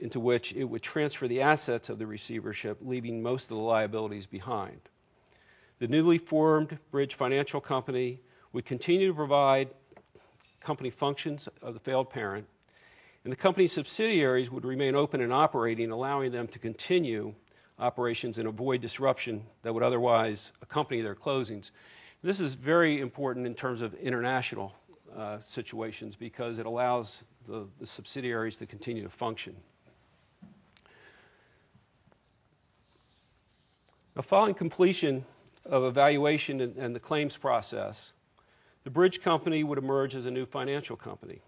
into which it would transfer the assets of the receivership, leaving most of the liabilities behind. The newly formed Bridge Financial Company would continue to provide company functions of the failed parent, and the company's subsidiaries would remain open and operating, allowing them to continue operations and avoid disruption that would otherwise accompany their closings. This is very important in terms of international situations because it allows the subsidiaries to continue to function. Now, following completion of evaluation and the claims process, the Bridge Company would emerge as a new financial company.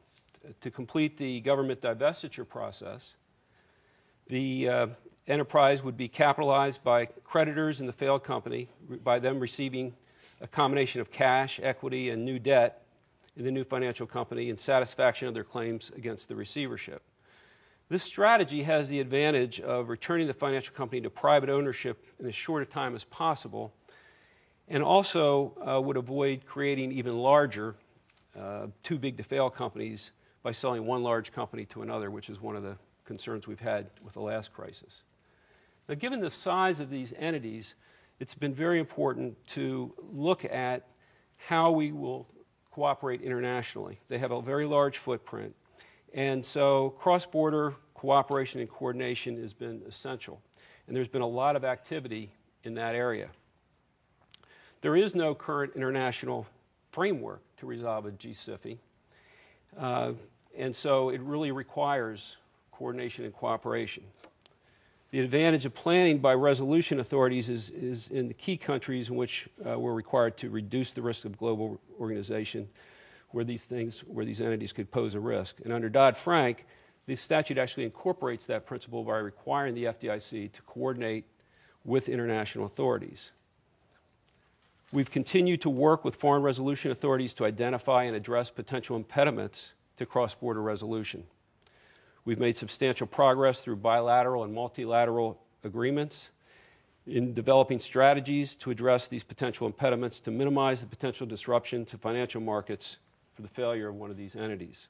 To complete the government divestiture process, the enterprise would be capitalized by creditors in the failed company, by them receiving a combination of cash, equity, and new debt in the new financial company in satisfaction of their claims against the receivership. This strategy has the advantage of returning the financial company to private ownership in as short a time as possible, and also would avoid creating even larger, too big to fail companies by selling one large company to another, which is one of the concerns we've had with the last crisis. Now, given the size of these entities, it's been very important to look at how we will cooperate internationally. They have a very large footprint, and so cross-border cooperation and coordination has been essential, and there's been a lot of activity in that area. There is no current international framework to resolve a GSIFI, and so it really requires coordination and cooperation. The advantage of planning by resolution authorities is in the key countries in which we're required to reduce the risk of global organization where these entities could pose a risk. And under Dodd-Frank, the statute actually incorporates that principle by requiring the FDIC to coordinate with international authorities. We've continued to work with foreign resolution authorities to identify and address potential impediments to cross-border resolution. We've made substantial progress through bilateral and multilateral agreements in developing strategies to address these potential impediments to minimize the potential disruption to financial markets for the failure of one of these entities.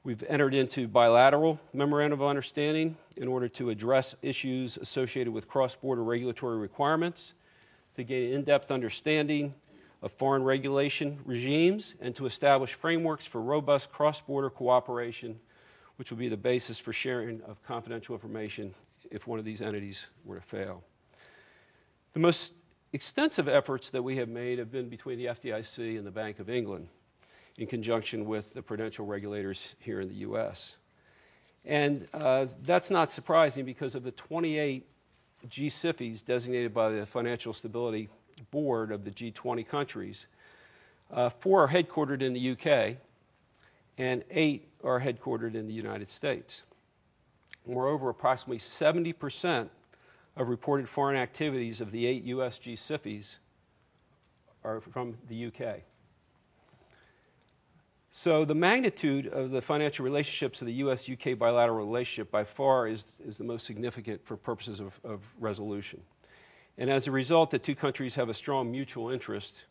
We've entered into bilateral memorandum of understanding in order to address issues associated with cross-border regulatory requirements, to gain in-depth understanding of foreign regulation regimes, and to establish frameworks for robust cross-border cooperation, which will be the basis for sharing of confidential information if one of these entities were to fail. The most extensive efforts that we have made have been between the FDIC and the Bank of England in conjunction with the prudential regulators here in the U.S. And that's not surprising because of the 28 GSIFIs designated by the Financial Stability Board of the G20 countries. 4 are headquartered in the UK, and 8 are headquartered in the United States. Moreover, approximately 70% of reported foreign activities of the 8 U.S. GSIFIs are from the UK. So the magnitude of the financial relationships of the U.S.-UK bilateral relationship by far is the most significant for purposes of resolution. And as a result, the two countries have a strong mutual interest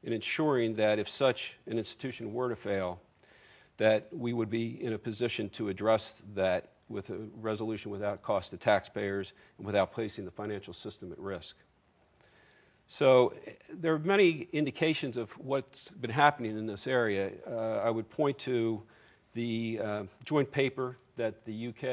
in ensuring that if such an institution were to fail, that we would be in a position to address that with a resolution without cost to taxpayers and without placing the financial system at risk. So there are many indications of what's been happening in this area. I would point to the joint paper that the UK